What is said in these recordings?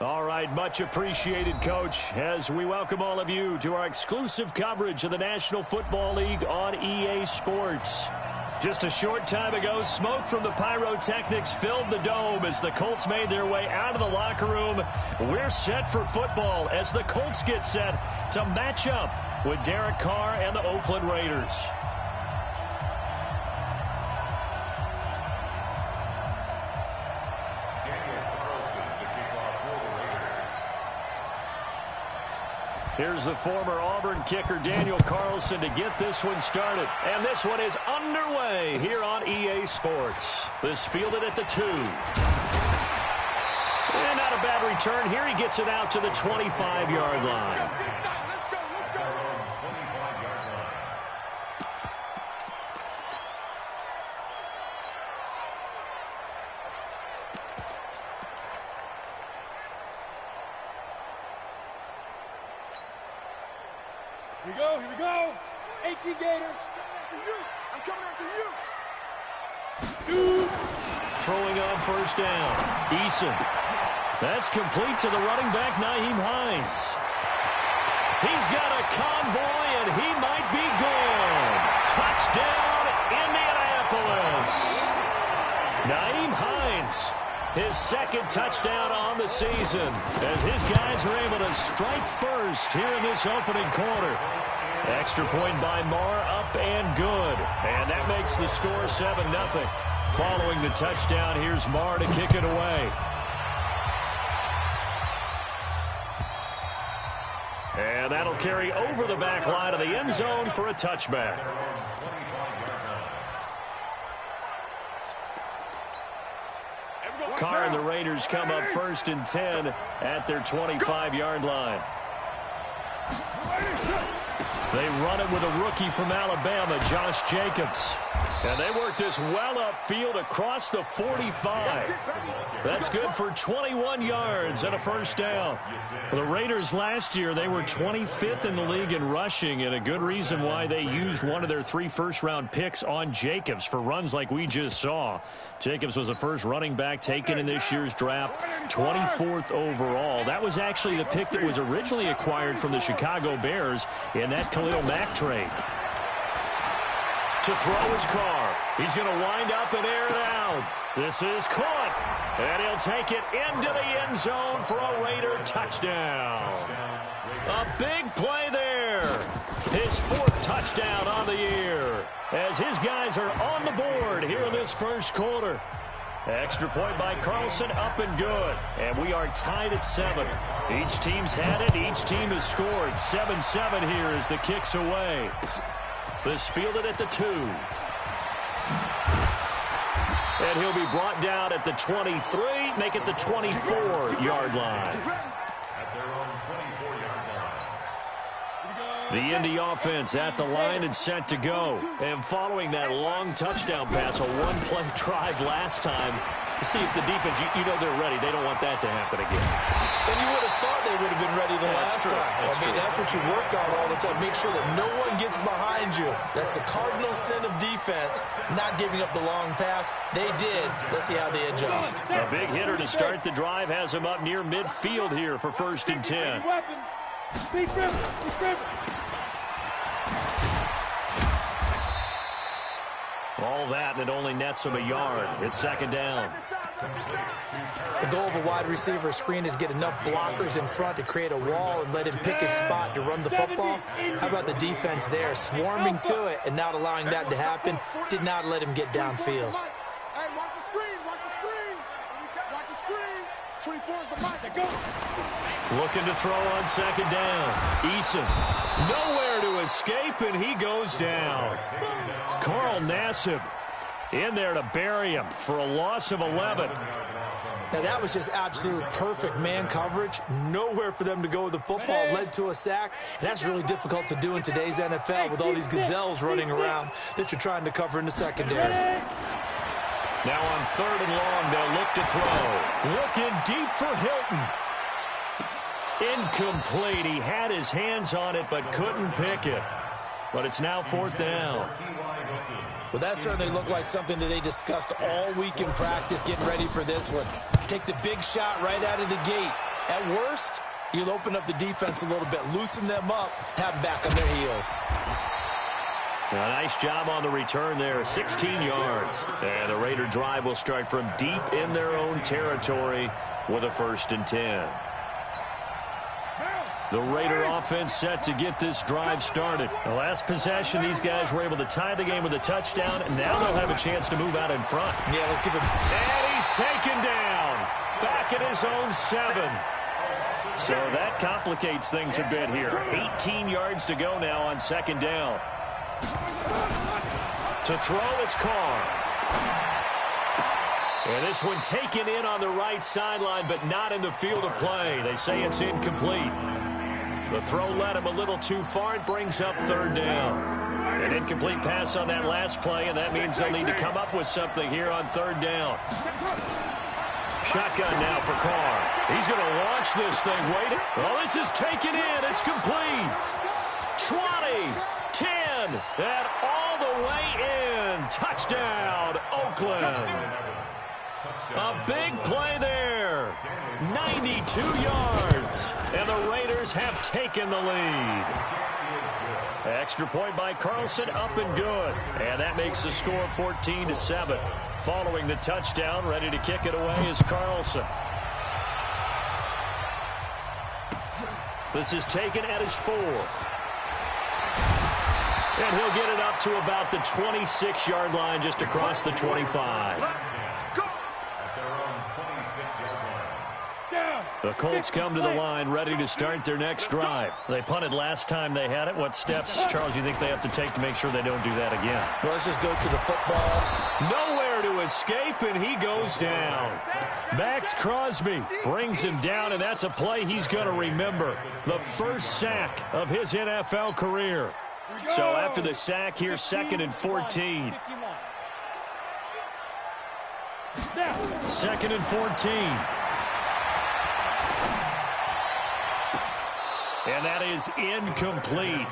All right, much appreciated, Coach, as we welcome all of you to our exclusive coverage of the National Football League on EA Sports. Just a short time ago, smoke from the pyrotechnics filled the dome as the Colts made their way out of the locker room. We're set for football as the Colts get set to match up with Derek Carr and the Oakland Raiders. Here's the former Auburn kicker, Daniel Carlson, to get this one started. And this one is underway here on EA Sports. This fielded at the 2. And not a bad return here. He gets it out to the 25-yard line. Here we go. AT Gator. I'm coming after you. Throwing on first down. Eason. That's complete to the running back, Nyheim Hines. He's got a convoy, and he might be gone. Touchdown, Indianapolis. Nyheim Hines. His second touchdown on the season as his guys are able to strike first here in this opening quarter. Extra point by Marr, up and good. And that makes the score 7-0. Following the touchdown, here's Marr to kick it away. And that'll carry over the back line of the end zone for a touchback. Carr and the Raiders come up 1st and 10 at their 25-yard line. They run it with a rookie from Alabama, Josh Jacobs. And they work this well upfield across the 45. That's good for 21 yards and a first down. The Raiders last year, they were 25th in the league in rushing, and a good reason why they used one of their 3 first-round picks on Jacobs for runs like we just saw. Jacobs was the first running back taken in this year's draft, 24th overall. That was actually the pick that was originally acquired from the Chicago Bears in that Khalil Mack trade. To throw his Carr. He's going to wind up and air it out. This is caught. And he'll take it into the end zone for a Raider touchdown. A big play there. His 4th touchdown on the year as his guys are on the board here in this first quarter. Extra point by Carlson, up and good. And we are tied at 7. Each team's had it. Each team has scored. 7-7 here as the kick's away. This fielded at the 2. And he'll be brought down at the 23, make it the 24-yard line. The Indy offense at the line and set to go. And following that long touchdown pass, a one-play drive last time, to see if the defense, you know they're ready. They don't want that to happen again. And you would have thought they would have been ready the last time. That's what you work on all the time. Make sure that no one gets behind you. That's the cardinal sin of defense, not giving up the long pass. They did. Let's see how they adjust. A big hitter to start the drive has him up near midfield here for 1st and 10. All that, and it only nets him a yard. It's 2nd down. The goal of a wide receiver screen is get enough blockers in front to create a wall and let him pick his spot to run the football. How about the defense there, swarming to it and not allowing that to happen? Did not let him get downfield. Hey, watch the screen, watch the screen. Watch the screen. 24 is the mic. Go. Looking to throw on 2nd down. Eason nowhere to escape, and he goes down. Carl Nassib in there to bury him for a loss of 11. Now, that was just absolute perfect man coverage. Nowhere for them to go with the football. Led to a sack. And that's really difficult to do in today's NFL with all these gazelles running around that you're trying to cover in the secondary. Now on 3rd and long, they'll look to throw. Looking deep for Hilton. Incomplete. He had his hands on it but couldn't pick it. But it's now 4th down. Well, that certainly looked like something that they discussed all week in practice getting ready for this one. Take the big shot right out of the gate. At worst, you'll open up the defense a little bit, loosen them up, have them back on their heels. A nice job on the return there, 16 yards. And the Raider drive will start from deep in their own territory with a 1st and 10. The Raider offense set to get this drive started. The last possession, these guys were able to tie the game with a touchdown, and now they'll have a chance to move out in front. Yeah, let's give him. And he's taken down. Back at his own 7. So that complicates things a bit here. 18 yards to go now on 2nd down. To throw, it's Carr. And this one taken in on the right sideline, but not in the field of play. They say it's incomplete. The throw led him a little too far. It brings up 3rd down. An incomplete pass on that last play, and that means they'll need to come up with something here on 3rd down. Shotgun now for Carr. He's going to launch this thing. Wait. Oh, this is taken in. It's complete. 20, 10, and all the way in. Touchdown, Oakland. A big play there. 92 yards. And the Raiders have taken the lead. Extra point by Carlson, up and good. And that makes the score 14-7. Following the touchdown, ready to kick it away is Carlson. This is taken at his 4. And he'll get it up to about the 26-yard line, just across the 25. The Colts come to the line ready to start their next drive. They punted last time they had it. What steps, Charles, you think they have to take to make sure they don't do that again? Well, let's just go to the football. Nowhere to escape, and he goes down. Max Crosby brings him down, and that's a play he's going to remember. The first sack of his NFL career. So after the sack, here's 2nd and 14. 2nd and 14. And that is incomplete.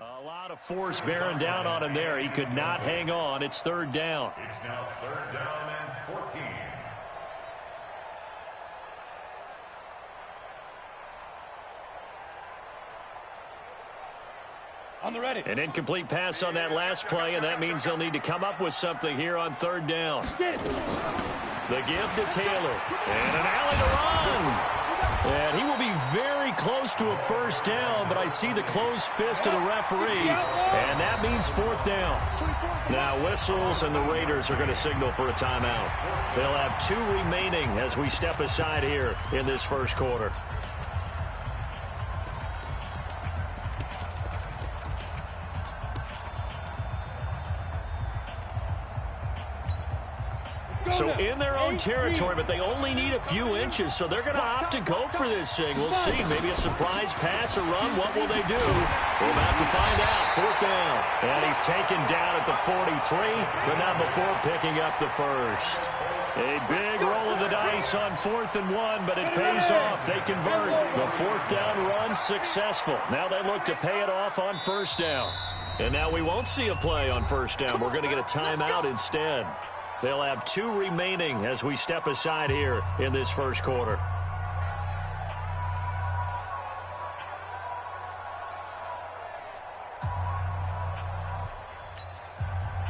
A lot of force bearing down on him there. He could not hang on. It's 3rd down. It's now 3rd down and 14. On the ready. An incomplete pass on that last play, and that means they'll need to come up with something here on 3rd down. The give to Taylor. And an alley to run. And he will be very close to a 1st down, but I see the closed fist of the referee, and that means 4th down. Now whistles, and the Raiders are going to signal for a timeout. They'll have 2 remaining as we step aside here in this 1st quarter. So in their own territory, but they only need a few inches, so they're going to opt to go for this thing. We'll see. Maybe a surprise pass or run. What will they do? We're about to find out. 4th down. And he's taken down at the 43, but not before picking up the 1st. A big roll of the dice on 4th and 1, but it pays off. They convert. The 4th down run successful. Now they look to pay it off on 1st down. And now we won't see a play on 1st down. We're going to get a timeout instead. They'll have 2 remaining as we step aside here in this 1st quarter.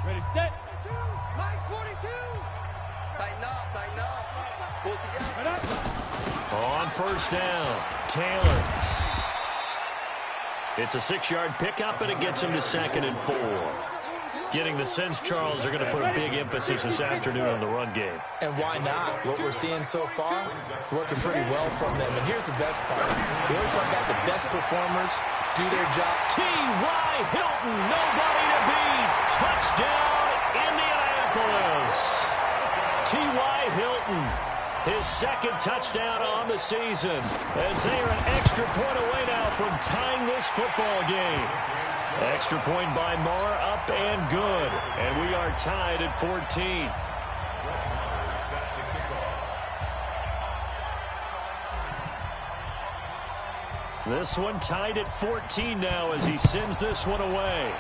Ready, set. Max 42. Tighten up. Pull together. On 1st down, Taylor. It's a 6-yard pickup, and it gets him to 2nd and 4. Getting the sense, Charles, they're going to put a big emphasis this afternoon on the run game. And why not? What we're seeing so far, working pretty well from them. And here's the best part. We always talk about the best performers do their job. T.Y. Hilton, nobody to beat. Touchdown, Indianapolis. T.Y. Hilton. his second touchdown on the season, as they are an extra point away now from tying this football game. Extra point by Marr, up and good. And we are tied at 14. This one tied at 14 now as he sends this one away.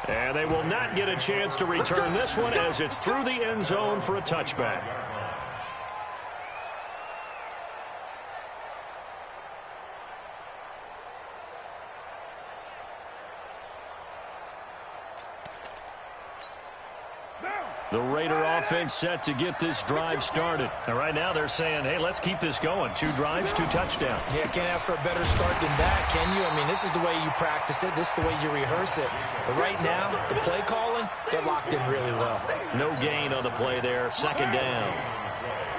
And they will not get a chance to return this one as it's through the end zone for a touchback. The Raider offense set to get this drive started. And right now they're saying, hey, let's keep this going. 2 drives, 2 touchdowns. Yeah, can't ask for a better start than that, can you? I mean, this is the way you practice it. This is the way you rehearse it. But right now, the play calling, they're locked in really well. No gain on the play there. Second down.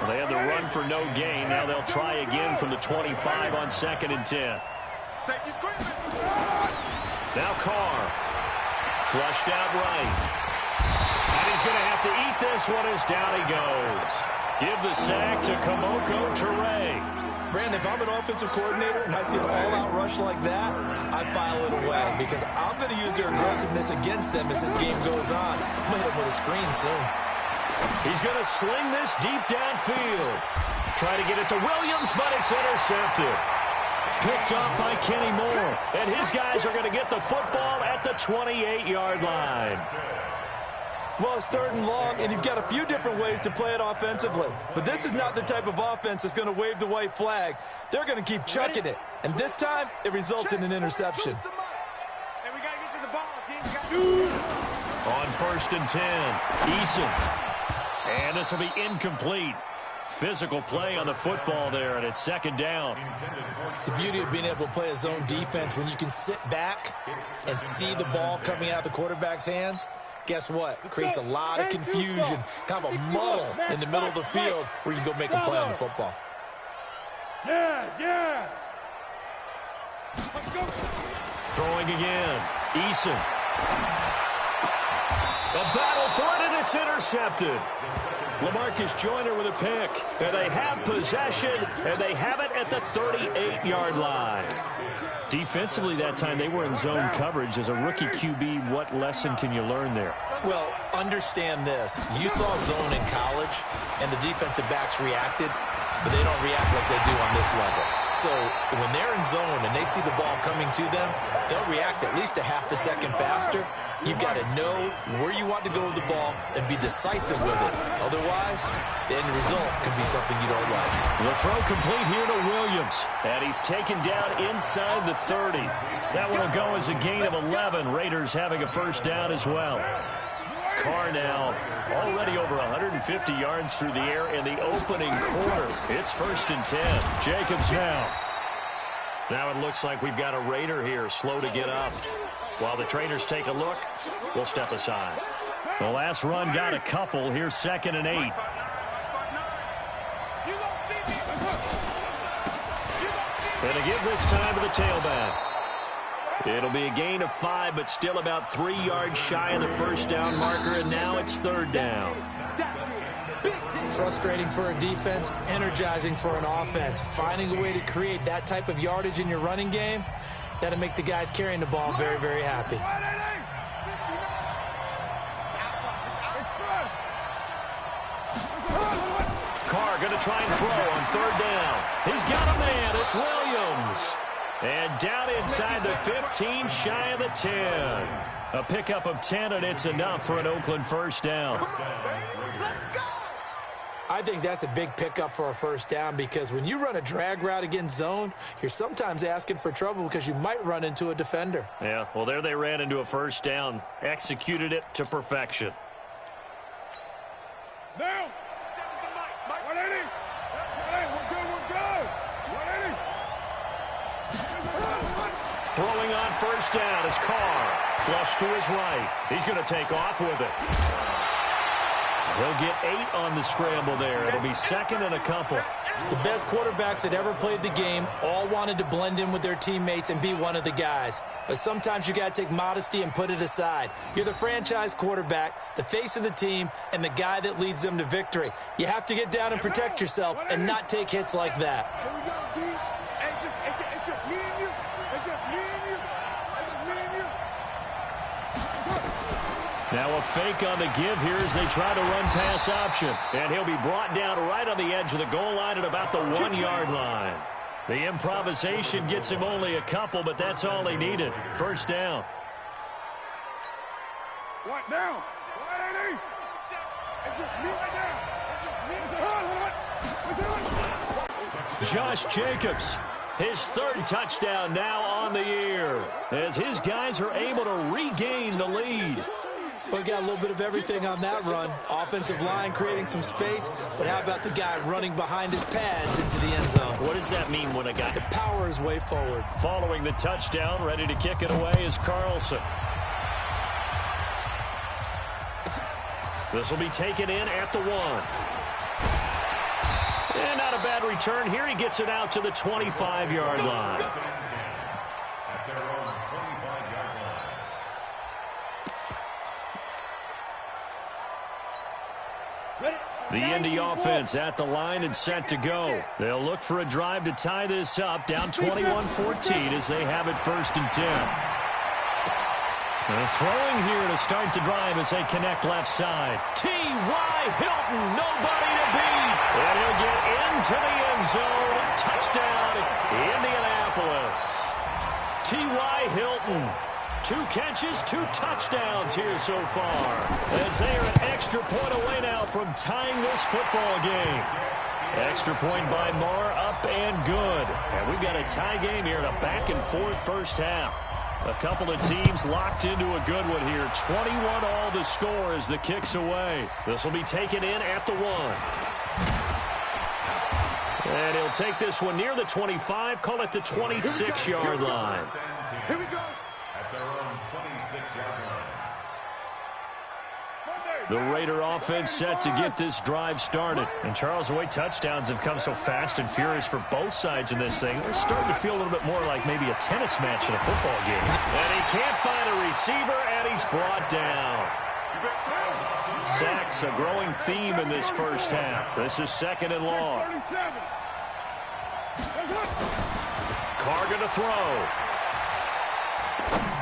Well, they had the run for no gain. Now they'll try again from the 25 on 2nd and 10. Now Carr. Flushed out right. And he's going to have to eat this one as down he goes. Give the sack to Kamoko Toure. Brandon, if I'm an offensive coordinator and I see an all-out rush like that, I file it away because I'm going to use their aggressiveness against them as this game goes on. I'm going to hit them with a screen soon. He's going to sling this deep downfield. Try to get it to Williams, but it's intercepted. Picked up by Kenny Moore. And his guys are going to get the football at the 28-yard line. Well, it's 3rd and long, and you've got a few different ways to play it offensively. But this is not the type of offense that's going to wave the white flag. They're going to keep chucking it. And this time, it results in an interception. On 1st and 10, Eason. And this will be incomplete. Physical play on the football there, and it's 2nd down. The beauty of being able to play a zone defense, when you can sit back and see the ball coming out of the quarterback's hands, guess what? Creates a lot of confusion, kind of a muddle in the middle of the field where you can go make a play on the football. Yes. Throwing again. Eason. A battle for it, and it's intercepted. LaMarcus Joyner with a pick. And they have possession, and they have it at the 38-yard line. Defensively that time, they were in zone coverage. As a rookie QB, what lesson can you learn there? Well, understand this. You saw zone in college, and the defensive backs reacted, but they don't react like they do on this level. So when they're in zone and they see the ball coming to them, they'll react at least a half a second faster. You've got to know where you want to go with the ball and be decisive with it. Otherwise, the end result can be something you don't like. The throw complete here to Williams. And he's taken down inside the 30. That one will go as a gain of 11. Raiders having a 1st down as well. Carr now already over 150 yards through the air in the opening quarter. It's 1st and 10. Jacobs now. Now it looks like we've got a Raider here, slow to get up. While the trainers take a look, we'll step aside. The last run got a couple. Here's 2nd and 8. And to give this time to the tailback. It'll be a gain of 5, but still about 3 yards shy of the 1st down marker, and now it's 3rd down. Frustrating for a defense, energizing for an offense. Finding a way to create that type of yardage in your running game, that'll make the guys carrying the ball very, very happy. Carr going to try and throw on 3rd down. He's got a man. It's Williams. And down inside the 15, shy of the 10. A pickup of 10, and it's enough for an Oakland 1st down. I think that's a big pickup for a 1st down because when you run a drag route against zone, you're sometimes asking for trouble because you might run into a defender. Yeah, well, there they ran into a 1st down. Executed it to perfection. Now. 180. We're good. 180. Throwing on 1st down is Carr. Flush to his right. He's going to take off with it. He'll get 8 on the scramble there. It'll be second and a couple. The best quarterbacks that ever played the game all wanted to blend in with their teammates and be one of the guys. But sometimes you got to take modesty and put it aside. You're the franchise quarterback, the face of the team, and the guy that leads them to victory. You have to get down and protect yourself and not take hits like that. Here we go, D. Hey, it's just me and you. It's just me and you. It's just me and you. Now a fake on the give here as they try to run pass option. And he'll be brought down right on the edge of the goal line at about the 1-yard line. The improvisation gets him only a couple, but that's all he needed. First down. What now? What, it's just me right now. It's just me. Josh Jacobs, his 3rd touchdown now on the year, as his guys are able to regain the lead. We got a little bit of everything on that run. Offensive line creating some space, but how about the guy running behind his pads into the end zone? What does that mean when a guy... The power is way forward. Following the touchdown, ready to kick it away is Carlson. This will be taken in at the 1. And not a bad return here. He gets it out to the 25-yard line. The Indy offense at the line and set to go. They'll look for a drive to tie this up, down 21-14 as they have it 1st and 10. And throwing here to start the drive as they connect left side. T.Y. Hilton, nobody to beat. And he'll get into the end zone. Touchdown, Indianapolis. T.Y. Hilton. 2 catches, 2 touchdowns here so far, as they are an extra point away now from tying this football game. Extra point by Marr, up and good. And we've got a tie game here in a back-and-forth first half. A couple of teams locked into a good one here. 21 all the score as the kick's away. This will be taken in at the 1. And he'll take this one near the 25, call it the 26-yard line. Here we go. The Raider offense set to get this drive started. And Charles, the way touchdowns have come so fast and furious for both sides in this thing, it's starting to feel a little bit more like maybe a tennis match in a football game. And he can't find a receiver, and he's brought down. Sacks, a growing theme in this first half. This is 2nd and long. Carr going to throw.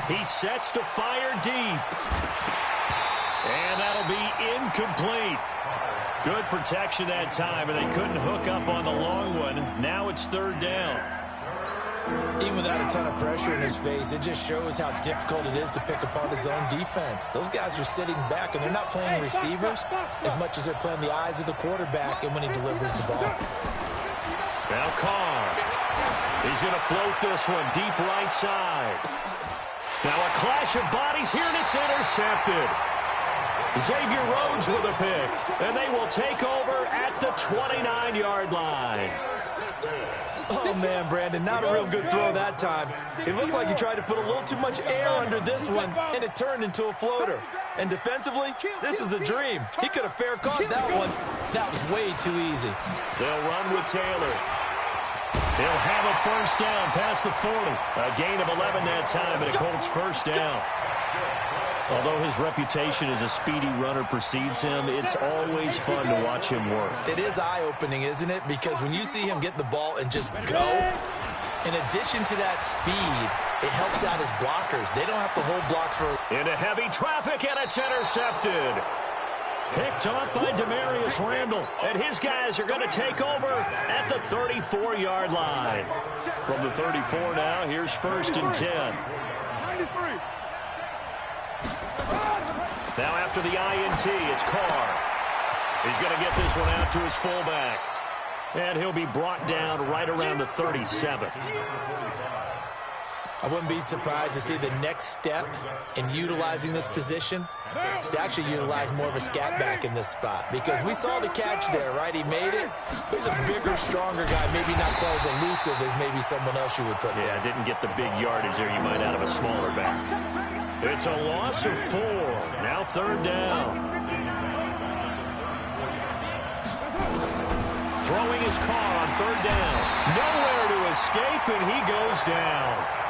He sets to fire deep. And that'll be incomplete. Good protection that time, and they couldn't hook up on the long one. Now it's 3rd down. Even without a ton of pressure in his face, it just shows how difficult it is to pick apart his own defense. Those guys are sitting back, and they're not playing receivers as much as they're playing the eyes of the quarterback and when he delivers the ball. Now Carr. He's going to float this one deep right side. Now a clash of bodies here, and it's intercepted. Xavier Rhodes with a pick, and they will take over at the 29-yard line. Oh, man, Brandon, not a real good throw that time. It looked like he tried to put a little too much air under this one, and it turned into a floater. And defensively, this is a dream. He could have fair caught that one. That was way too easy. They'll run with Taylor. He'll have a first down past the 40. A gain of 11 that time, and a Colts first down. Although his reputation as a speedy runner precedes him, it's always fun to watch him work. It is eye-opening, isn't it? Because when you see him get the ball and just go, in addition to that speed, it helps out his blockers. They don't have to hold blocks for... Into heavy traffic, and it's intercepted. Picked off by Demarius Randall, and his guys are going to take over at the 34-yard line. From the 34 now, here's 1st and 10. 93. Now after the INT, it's Carr. He's going to get this one out to his fullback. And he'll be brought down right around the 37. I wouldn't be surprised to see the next step in utilizing this position is to actually utilize more of a scat back in this spot. Because we saw the catch there, right? He made it. He's a bigger, stronger guy, maybe not quite as elusive as maybe someone else you would put there. Yeah, didn't get the big yardage there you might out of a smaller back. It's a loss of 4. Now 3rd down. throwing his car on third down. Nowhere to escape, and he goes down.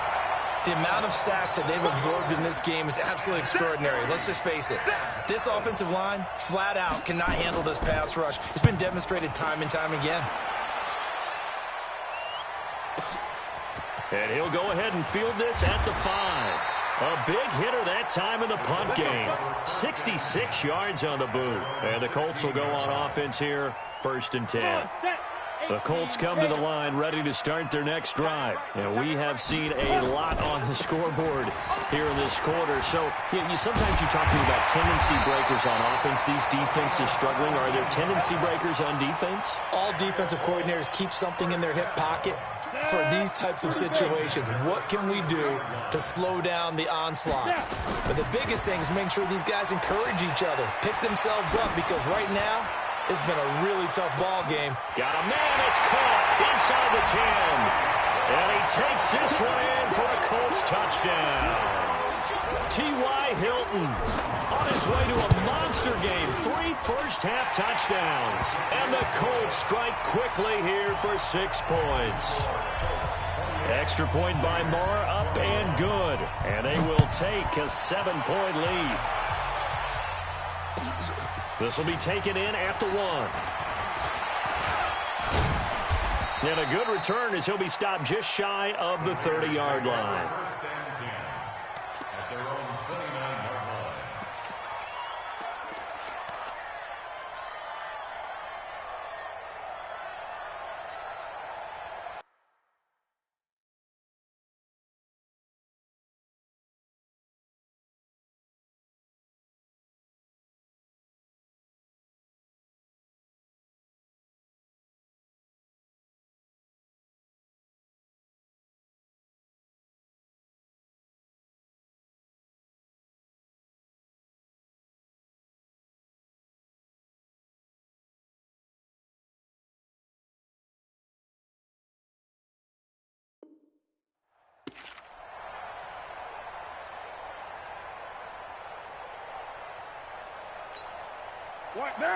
The amount of sacks that they've absorbed in this game is absolutely extraordinary. Let's just face it. This offensive line, flat out, cannot handle this pass rush. It's been demonstrated time and time again. And he'll go ahead and field this at the 5. A big hitter that time in the punt game. 66 yards on the boot. And the Colts will go on offense here, 1st and 10. The Colts come to the line ready to start their next drive. And we have seen a lot on the scoreboard here in this quarter. So sometimes you talk to me about tendency breakers on offense. These defenses struggling. Are there tendency breakers on defense? All defensive coordinators keep something in their hip pocket for these types of situations. What can we do to slow down the onslaught? But the biggest thing is making sure these guys encourage each other, pick themselves up, because right now, it's been a really tough ball game. Got a man, it's caught inside the 10. And he takes this one in for a Colts touchdown. T.Y. Hilton on his way to a monster game. 3 first-half touchdowns. And the Colts strike quickly here for 6 points. Extra point by Moore, up and good. And they will take a 7-point lead. This will be taken in at the 1. And a good return as he'll be stopped just shy of the 30-yard line.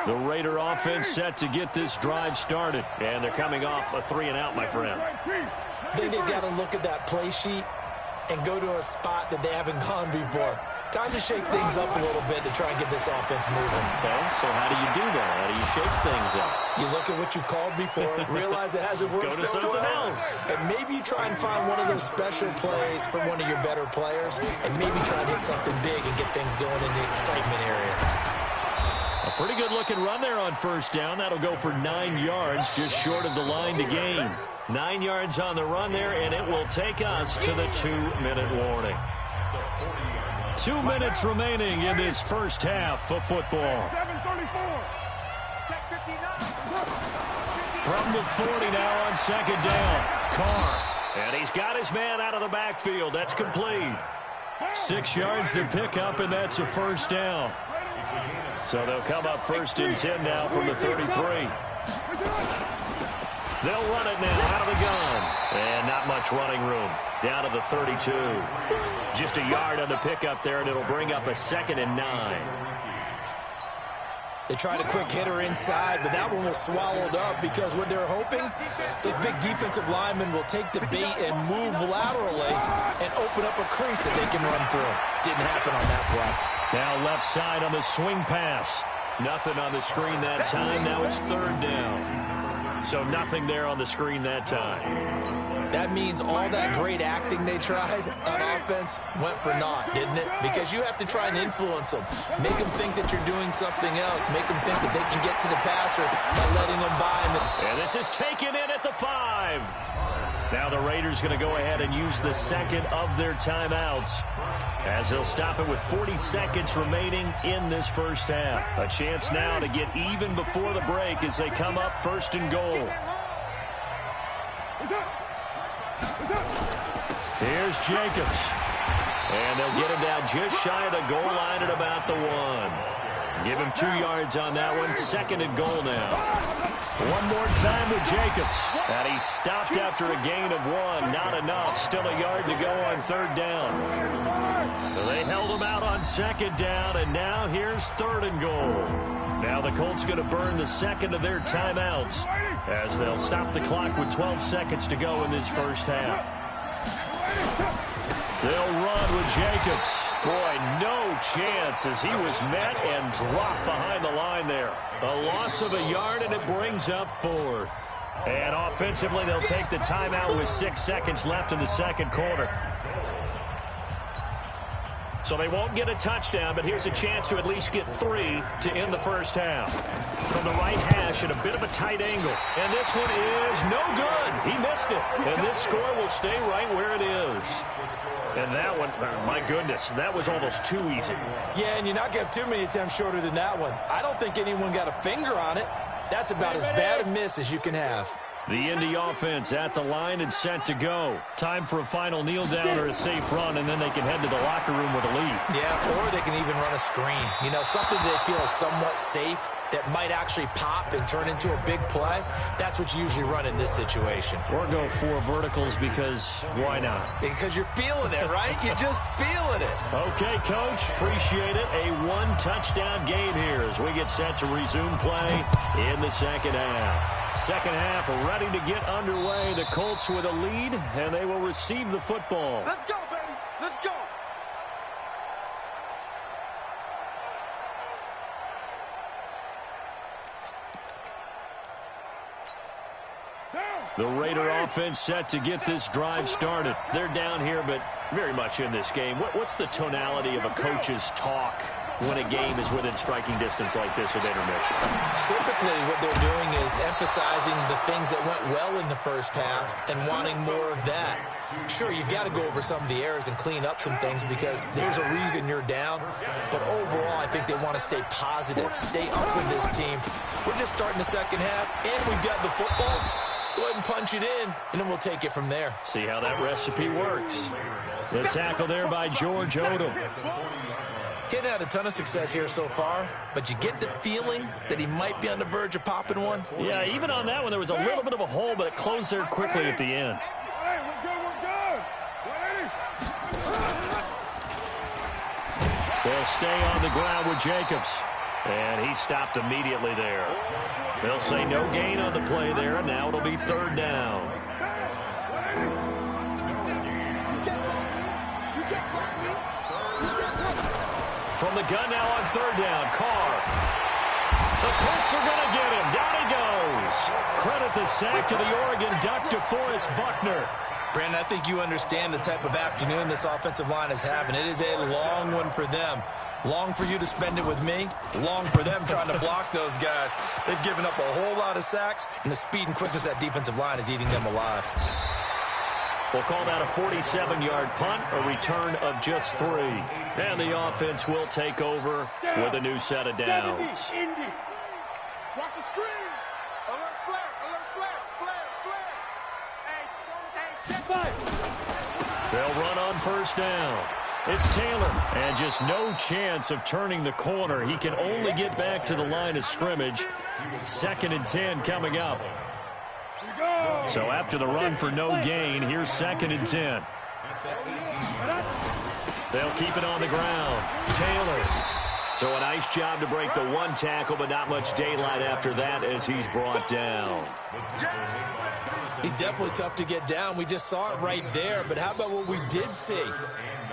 The Raider offense set to get this drive started. And they're coming off a 3-and-out, my friend. I think they've got to look at that play sheet and go to a spot that they haven't gone before. Time to shake things up a little bit to try and get this offense moving. Okay, so how do you do that? How do you shake things up? You look at what you've called before, realize it hasn't worked go to so something well, else. and maybe you try and find one of those special plays from one of your better players, and maybe try to hit something big and get things going in the excitement area. A pretty good-looking run there on first down. That'll go for 9 yards, just short of the line to gain. 9 yards on the run there, and it will take us to the 2-minute warning. 2 minutes remaining in this first half of football. From the 40 now on second down. Carr. And he's got his man out of the backfield. That's complete. 6 yards to pick up, and that's a first down. So they'll come up 1st and 10 now from the 33. They'll run it now out of the gun. And not much running room. Down to the 32. Just a yard on the pickup there, and it'll bring up a 2nd and 9. They tried a quick hitter inside, but that one was swallowed up because what they're hoping, those big defensive linemen will take the bait and move laterally and open up a crease that they can run through. Didn't happen on that play. Now left side on the swing pass. Nothing on the screen that time. Now it's 3rd down. So nothing there on the screen that time. That means all that great acting they tried on offense went for naught, didn't it? Because you have to try and influence them. Make them think that you're doing something else. Make them think that they can get to the passer by letting them by. And this is taken in at the 5. Now the Raiders going to go ahead and use the 2nd of their timeouts as they'll stop it with 40 seconds remaining in this first half. A chance now to get even before the break as they come up 1st and goal. Here's Jacobs. And they'll get him down just shy of the goal line at about the 1. Give him 2 yards on that one. 2nd and goal now. One more time with Jacobs. And he stopped after a gain of 1. Not enough. Still a yard to go on 3rd down. So they held him out on 2nd down, and now here's 3rd and goal. Now the Colts going to burn the 2nd of their timeouts as they'll stop the clock with 12 seconds to go in this first half. They'll run with Jacobs. Boy, no chance as he was met and dropped behind the line there. A loss of a yard, and it brings up 4th. And offensively, they'll take the timeout with 6 seconds left in the 2nd quarter. So they won't get a touchdown, but here's a chance to at least get 3 to end the first half. From the right hash at a bit of a tight angle. And this one is no good. He missed it. And this score will stay right where it is. And that one, my goodness, that was almost too easy. Yeah, and you're not going to have too many attempts shorter than that one. I don't think anyone got a finger on it. That's about as bad a miss as you can have. The Indy offense at the line and set to go. Time for a final kneel down or a safe run, and then they can head to the locker room with a lead. Yeah, or they can even run a screen. You know, something they feel is somewhat safe that might actually pop and turn into a big play. That's what you usually run in this situation. Or go 4 verticals because why not? Because you're feeling it, right? You're just feeling it. Okay, Coach. Appreciate it. A 1-touchdown game here as we get set to resume play in the 2nd half. 2nd half ready to get underway. The Colts with a lead, and they will receive the football. Let's go, baby. Let's go. The Raider offense set to get this drive started. They're down here, but very much in this game. What's the tonality of a coach's talk when a game is within striking distance like this at intermission? Typically, what they're doing is emphasizing the things that went well in the first half and wanting more of that. Sure, you've got to go over some of the errors and clean up some things because there's a reason you're down. But overall, I think they want to stay positive, stay up with this team. We're just starting the 2nd half, and we've got the football. Let's go ahead and punch it in, and then we'll take it from there. See how that recipe works. The tackle there by George Odom. Hitting had a ton of success here so far, but you get the feeling that he might be on the verge of popping one. Yeah, even on that one, there was a little bit of a hole, but it closed there quickly at the end. They'll stay on the ground with Jacobs. And he stopped immediately there. They'll say no gain on the play there, and now it'll be 3rd down. From the gun now on 3rd down, Carr. The Colts are going to get him. Down he goes. Credit the sack to the Oregon Duck, DeForest Buckner. Brandon, I think you understand the type of afternoon this offensive line is having. It is a long one for them. Long for you to spend it with me. Long for them trying to block those guys. They've given up a whole lot of sacks, and the speed and quickness of that defensive line is eating them alive. We'll call that a 47-yard punt, a return of just 3. And the offense will take over with a new set of downs. Watch the screen. Alert flare, alert flare, flare, flare. Hey, They'll run on 1st down. It's Taylor, and just no chance of turning the corner. He can only get back to the line of scrimmage. 2nd and 10 coming up. So after the run for no gain, here's 2nd and 10. They'll keep it on the ground. Taylor. So a nice job to break the 1 tackle, but not much daylight after that as he's brought down. He's definitely tough to get down. We just saw it right there, but how about what we did see?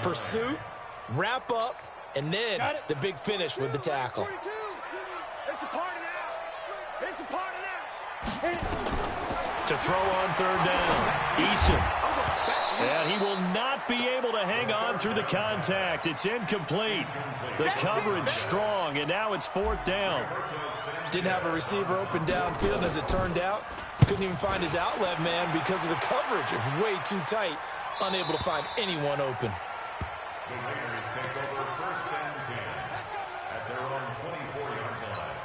Pursuit, wrap up, and then the big finish with the tackle. it's a party now. It's a party now. To throw on 3rd down, Eason. And he will not be able to hang on through the contact. It's incomplete. The coverage strong, and now it's 4th down. Didn't have a receiver open downfield, as it turned out. Couldn't even find his outlet man because of the coverage. It was way too tight. Unable to find anyone open. The Raiders take over 1st and 10 at their own 24-yard line.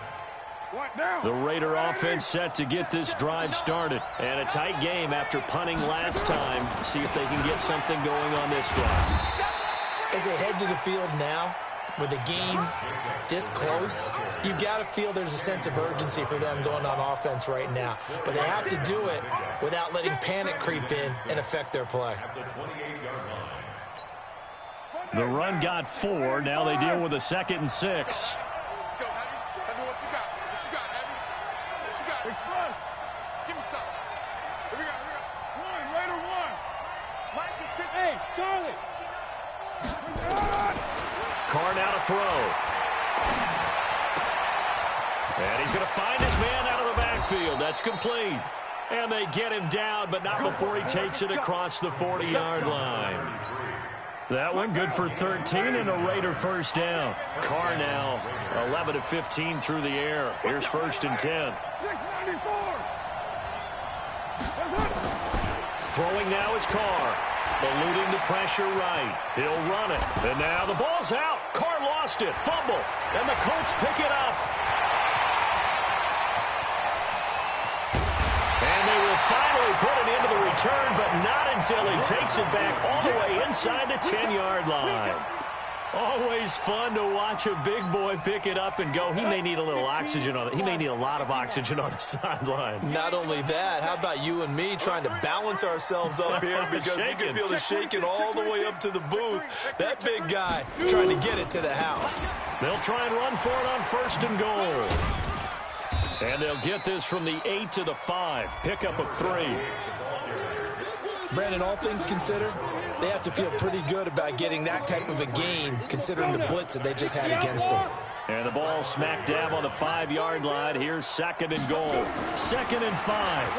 What now? The Raider offense set to get this drive started. And a tight game after punting last time. See if they can get something going on this drive. As they head to the field now, with a game this close, you've got to feel there's a sense of urgency for them going on offense right now. But they have to do it without letting panic creep in and affect their play. The run got 4. Now they deal with a 2nd and 6. Let's go, Heavy. Heavy, what you got? What you got, Heavy? What you got? Express. Give me some. Here we go, here we go. One, Raider one. Mike is quick. Hey, Charlie. Carr now to throw. And he's going to find his man out of the backfield. That's complete. And they get him down, but not before he takes it across the 40-yard line. That one good for 13 and a Raider first down. Carr now 11 of 15 through the air. Here's 1st and 10. 694. Throwing now is Carr. Eluding the pressure right. He'll run it. And now the ball's out. Carr lost it. Fumble. And the Colts pick it up. And they will finally put it into the return, but not until he takes it back all the way inside the 10-yard line. Always fun to watch a big boy pick it up and go. He may need a little oxygen on it. He may need a lot of oxygen on the sideline. Not only that, how about you and me trying to balance ourselves up here because you can feel the shaking all the way up to the booth. That big guy trying to get it to the house. They'll try and run for it on 1st and goal. And they'll get this from the 8 to the 5. Pickup of 3. Brandon, all things considered, they have to feel pretty good about getting that type of a gain considering the blitz that they just had against them. And the ball smack dab on the 5-yard line. Here's 2nd and goal. 2nd and 5.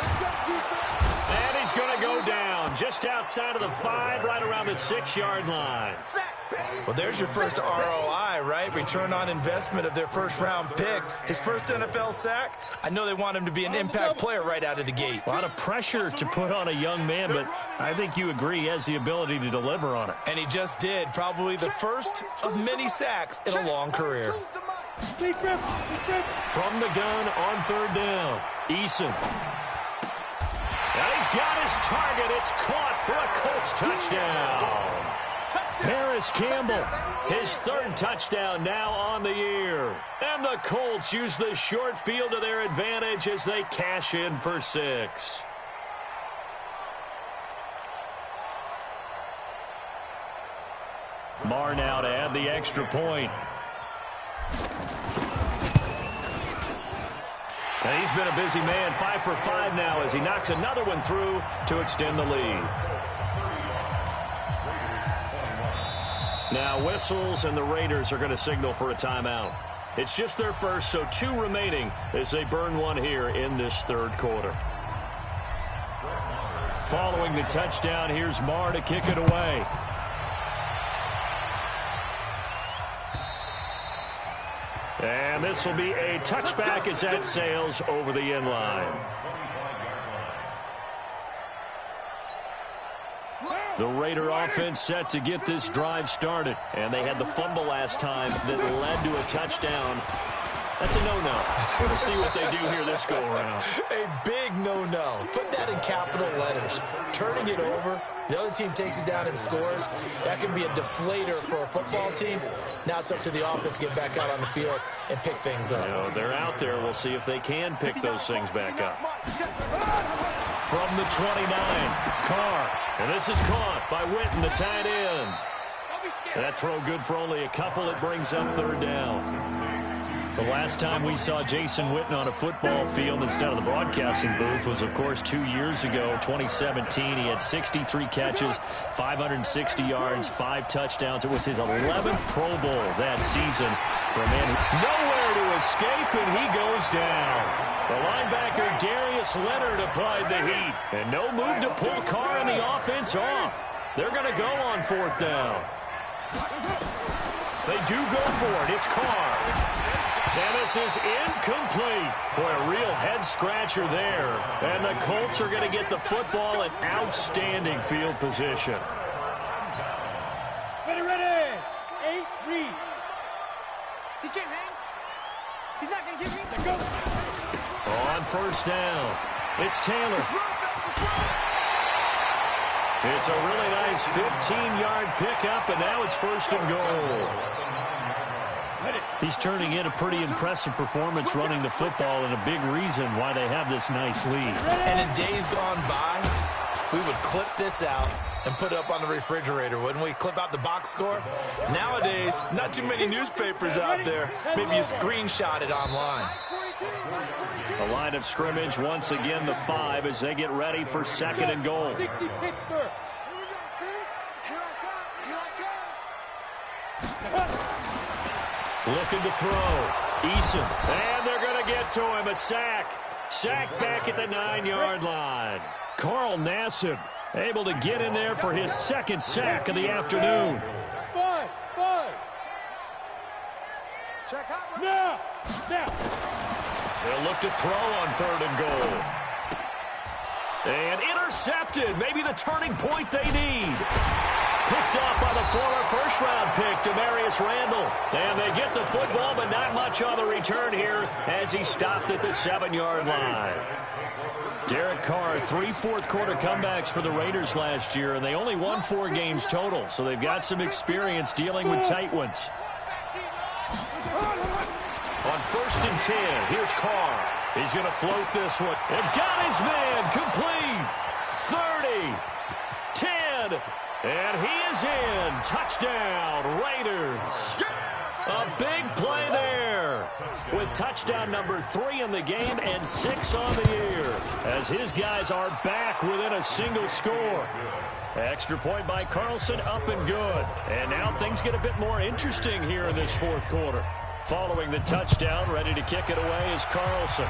And he's going to go down just outside of the 5, right around the 6-yard line. Well, there's your first ROI, right? Return on investment of their first-round pick. His first NFL sack. I know they want him to be an impact player right out of the gate. A lot of pressure to put on a young man, but I think you agree he has the ability to deliver on it. And he just did. Probably the first of many sacks in a long career. From the gun on 3rd down, Eason. And he's got his target. It's caught for a Colts touchdown. Harris Campbell, his 3rd touchdown now on the year. And the Colts use the short field to their advantage as they cash in for 6. Marr now to add the extra point. And he's been a busy man, 5 for 5 now as he knocks another one through to extend the lead. Now whistles, and the Raiders are going to signal for a timeout. It's just their first, so 2 remaining as they burn one here in this 3rd quarter. Following the touchdown, here's Marr to kick it away. And this will be a touchback as that sails over the end line. The Raider offense set to get this drive started. And they had the fumble last time that led to a touchdown. That's a no-no. We'll see what they do here this go-around. A big no-no. Put that in capital letters. Turning it over, the other team takes it down and scores. That can be a deflator for a football team. Now it's up to the offense to get back out on the field and pick things up. You know, they're out there. We'll see if they can pick those things back up. From the 29, Carr. And this is caught by Witten, the tight end. That throw good for only a couple. It brings up 3rd down. The last time we saw Jason Witten on a football field instead of the broadcasting booth was, of course, 2 years ago, 2017. He had 63 catches, 560 yards, 5 touchdowns. It was his 11th Pro Bowl that season for a man nowhere to escape, and he goes down. The linebacker Darius Leonard applied the heat, and no move to pull Carr and the offense off. They're going to go on 4th down. They do go for it. It's Carr. And this is incomplete. Boy, a real head-scratcher there. And the Colts are going to get the football in outstanding field position. Ready. 8, read. He can't hang. He's not going to give me. Go. On 1st down, it's Taylor. It's a really nice 15-yard pickup, and now it's 1st and goal. He's turning in a pretty impressive performance running the football, and a big reason why they have this nice lead. And in days gone by, we would clip this out and put it up on the refrigerator, wouldn't we? Clip out the box score. Nowadays, not too many newspapers out there. Maybe you screenshot it online. The line of scrimmage, once again, the 5 as they get ready for 2nd and goal. Looking to throw. Eason. And they're going to get to him. A sack. Sacked back at the 9-yard line. Carl Nassib able to get in there for his 2nd sack of the afternoon. Five. Check out. Now. They'll look to throw on 3rd and goal. And intercepted. Maybe the turning point they need. Picked up by the former first-round pick, Demarius Randall. And they get the football, but not much on the return here as he stopped at the 7-yard line. Derek Carr, 3 fourth-quarter comebacks for the Raiders last year, and they only won 4 games total, so they've got some experience dealing with tight ones. On 1st and 10, here's Carr. He's going to float this one. And got his man complete. 30, 10, and he is in. Touchdown, Raiders. A big play there with touchdown number 3 in the game and 6 on the year as his guys are back within a single score. Extra point by Carlson, up and good. And now things get a bit more interesting here in this 4th quarter. Following the touchdown, ready to kick it away is Carlson.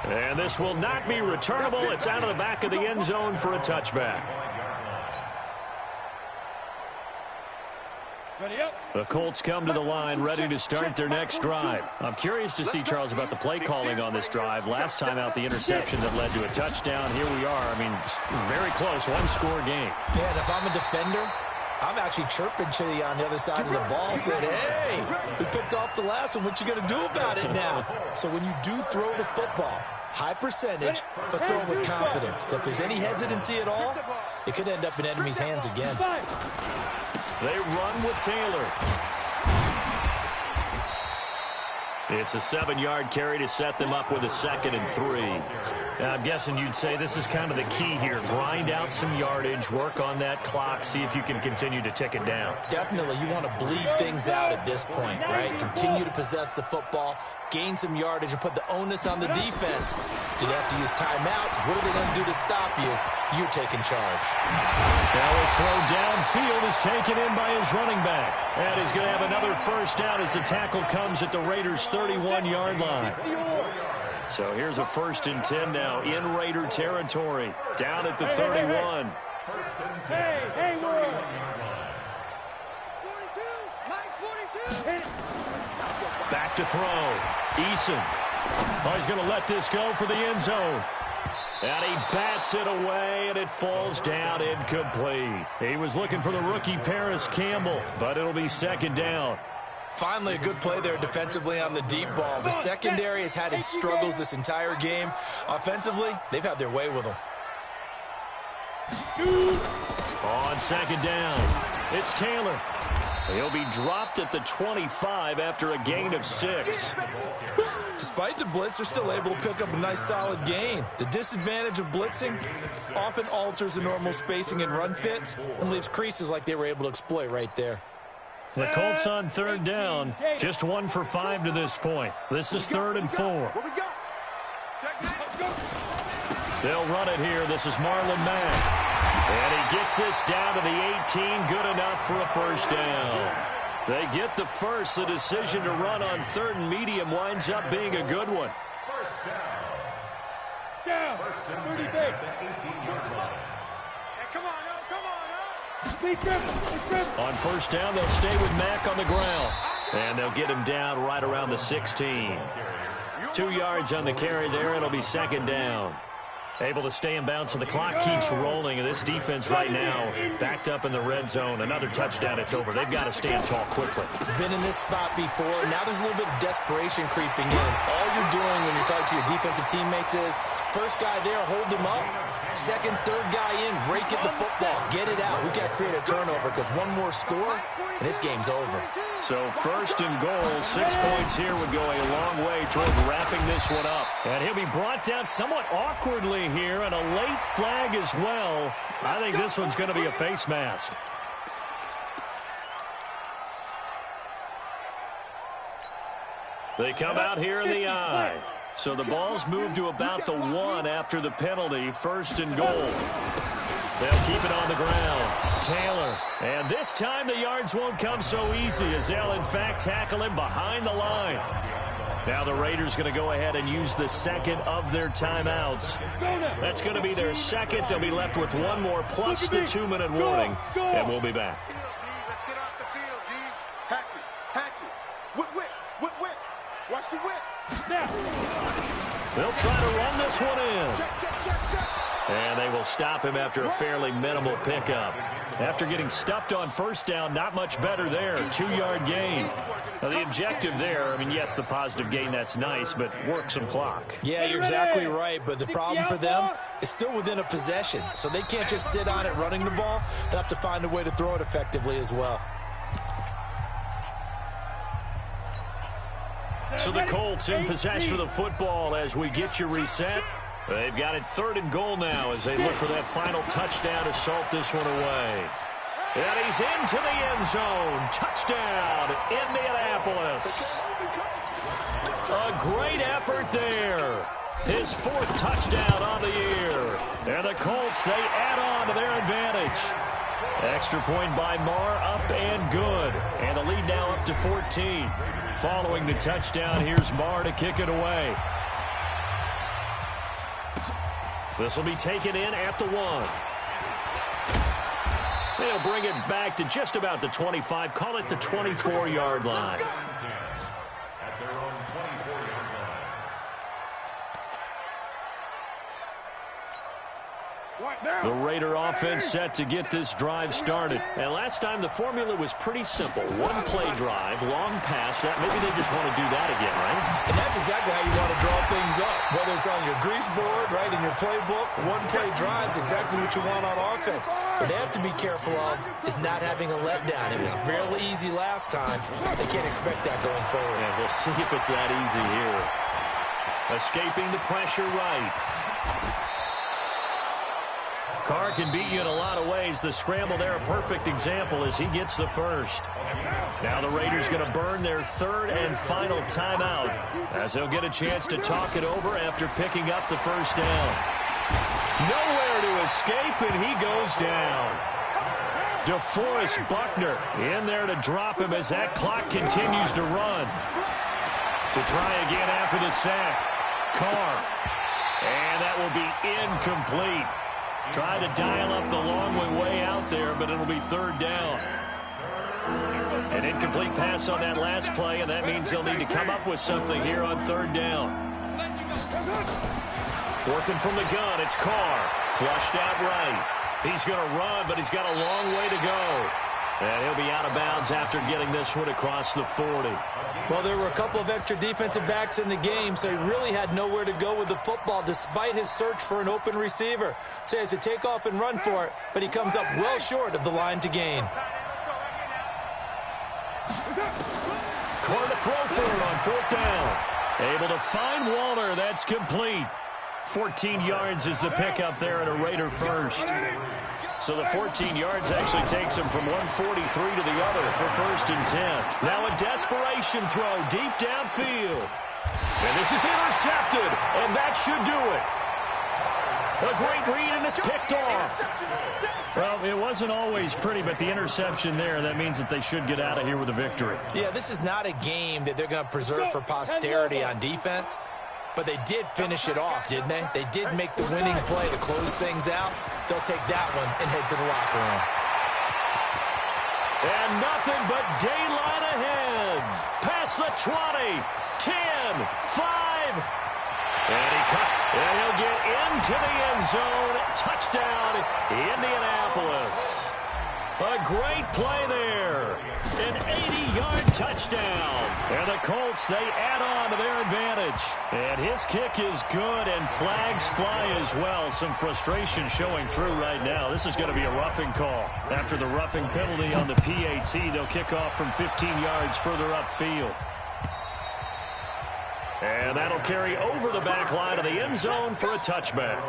And this will not be returnable. It's out of the back of the end zone for a touchback. The Colts come to the line ready to start their next drive. I'm curious to see, Charles, about the play calling on this drive. Last time out, the interception that led to a touchdown. Here we are. I mean, very close, 1-score game. Yeah, and if I'm a defender, I'm actually chirping to you on the other side of the ball, saying, hey, we picked off the last one. What you going to do about it now? So when you do throw the football, high percentage, but throw it with confidence. If there's any hesitancy at all, it could end up in enemy's hands again. They run with Taylor. It's a 7-yard carry to set them up with a 2nd and 3. Now, I'm guessing you'd say this is kind of the key here. Grind out some yardage, work on that clock, see if you can continue to tick it down. Definitely. You want to bleed things out at this point, right? Continue to possess the football, gain some yardage, and put the onus on the defense. Do they have to use timeouts? What are they going to do to stop you? You're taking charge. Now a throw downfield is taken in by his running back. And he's going to have another first down as the tackle comes at the Raiders' 31-yard line. So here's a 1st and 10 now in Raider territory. Down at the 31. Hey, Lord. 42. Back to throw. Eason. Oh, he's going to let this go for the end zone. And he bats it away, and it falls down incomplete. He was looking for the rookie Paris Campbell, but it'll be 2nd down. Finally, a good play there defensively on the deep ball. The secondary has had its struggles this entire game. Offensively, they've had their way with them. On 2nd down, it's Taylor. He'll be dropped at the 25 after a gain of 6. Despite the blitz, they're still able to pick up a nice solid gain. The disadvantage of blitzing often alters the normal spacing and run fits and leaves creases like they were able to exploit right there. The Colts on 3rd down, just 1 for 5 to this point. This is 3rd and 4. They'll run it here. This is Marlon Mack. And he gets this down to the 18, good enough for a first down. They get the first. The decision to run on 3rd and medium winds up being a good one. First down. 30 Come on. On 1st down, they'll stay with Mack on the ground. And they'll get him down right around the 16. 2 yards on the carry there. It'll be 2nd down. Able to stay in bounds, so the clock keeps rolling. And this defense right now backed up in the red zone. Another touchdown, it's over. They've got to stand tall quickly. Been in this spot before. Now there's a little bit of desperation creeping in. All you're doing when you're talking to your defensive teammates is, first guy there, hold him up. second, third guy in, rake at the football, get it out. We've got to create a turnover because one more score, and this game's over. So first and goal, 6 points here would go a long way toward wrapping this one up. And he'll be brought down somewhat awkwardly here, and a late flag as well. I think this one's going to be a face mask. They come out here in the eye. So the ball's moved to about the 1 after the penalty, first and goal. They'll keep it on the ground. Taylor. And this time the yards won't come so easy as they'll, in fact, tackle him behind the line. Now the Raiders going to go ahead and use the second of their timeouts. That's going to be their second. They'll be left with one more plus the 2-minute warning. And we'll be back. Let's get off the field, D. Hatchet. Whip. Watch the whip. They'll try to run this one in. Check. And they will stop him after a fairly minimal pickup. After getting stuffed on first down, not much better there. 2-yard gain. Now, the objective there, I mean, yes, the positive gain, that's nice, but work some clock. Yeah, you're exactly right, but the problem for them is still within a possession. So they can't just sit on it running the ball. They'll have to find a way to throw it effectively as well. So the Colts in possession of the football as we get you reset. They've got it 3rd and goal now as they look for that final touchdown to salt this one away. And he's into the end zone. Touchdown, Indianapolis. A great effort there. His 4th touchdown on the year. And the Colts, they add on to their advantage. Extra point by Marr, up and good. And the lead now up to 14. Following the touchdown, here's Marr to kick it away. This will be taken in at the 1. They'll bring it back to just about the 25, call it the 24-yard line. At their own 24-yard line. The Raider offense set to get this drive started. And last time the formula was pretty simple. 1-play drive, long pass. Maybe they just want to do that again, right? And that's exactly how you want to draw things up. Whether it's on your grease board, right, in your playbook, 1-play drive is exactly what you want on offense. What they have to be careful of is not having a letdown. It was fairly easy last time. They can't expect that going forward. And we'll see if it's that easy here. Escaping the pressure right. Carr can beat you in a lot of ways. The scramble there, a perfect example as he gets the first. Now the Raiders going to burn their 3rd and final timeout as they'll get a chance to talk it over after picking up the first down. Nowhere to escape, and he goes down. DeForest Buckner in there to drop him as that clock continues to run. To try again after the sack. Carr. And that will be incomplete. Try to dial up the long way out there, but it'll be 3rd down. An incomplete pass on that last play, and that means they'll need to come up with something here on 3rd down. Working from the gun, it's Carr. Flushed out right. He's going to run, but he's got a long way to go. And he'll be out of bounds after getting this one across the 40. Well, there were a couple of extra defensive backs in the game, so he really had nowhere to go with the football despite his search for an open receiver. So he has to take off and run for it, but he comes up well short of the line to gain. Carr to throw for it on 4th down. Able to find Waller. That's complete. 14 yards is the pickup there and a Raider first. So the 14 yards actually takes him from 143 to the other for 1st and 10. Now a desperation throw deep downfield. And this is intercepted, and that should do it. A great read, and it's picked off. Well, it wasn't always pretty, but the interception there, that means that they should get out of here with a victory. Yeah, this is not a game that they're going to preserve for posterity on defense. But they did finish it off, didn't they? They did make the winning play to close things out. They'll take that one and head to the locker room. And nothing but daylight ahead. Past the 20, 10, 5. And he cuts, and he'll get into the end zone. Touchdown, Indianapolis. A great play there. An 80-yard touchdown. And the Colts, they add on to their advantage. And his kick is good, and flags fly as well. Some frustration showing through right now. This is going to be a roughing call. After the roughing penalty on the PAT, they'll kick off from 15 yards further upfield. And that'll carry over the back line of the end zone for a touchback.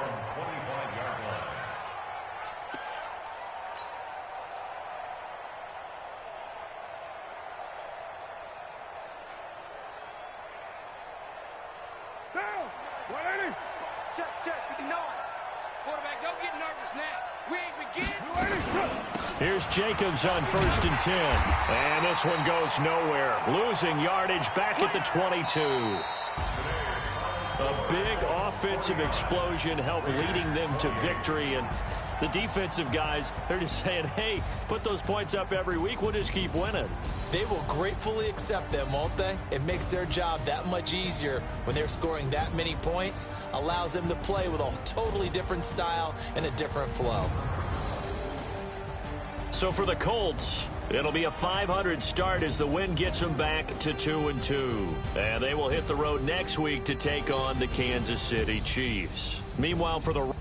Here's Jacobs on 1st and 10. And this one goes nowhere. Losing yardage back at the 22. A big offensive explosion helped leading them to victory. And the defensive guys, they're just saying, hey, put those points up every week. We'll just keep winning. They will gratefully accept them, won't they? It makes their job that much easier when they're scoring that many points. Allows them to play with a totally different style and a different flow. So for the Colts, it'll be a 500 start as the win gets them back to 2-2. And they will hit the road next week to take on the Kansas City Chiefs. Meanwhile, for the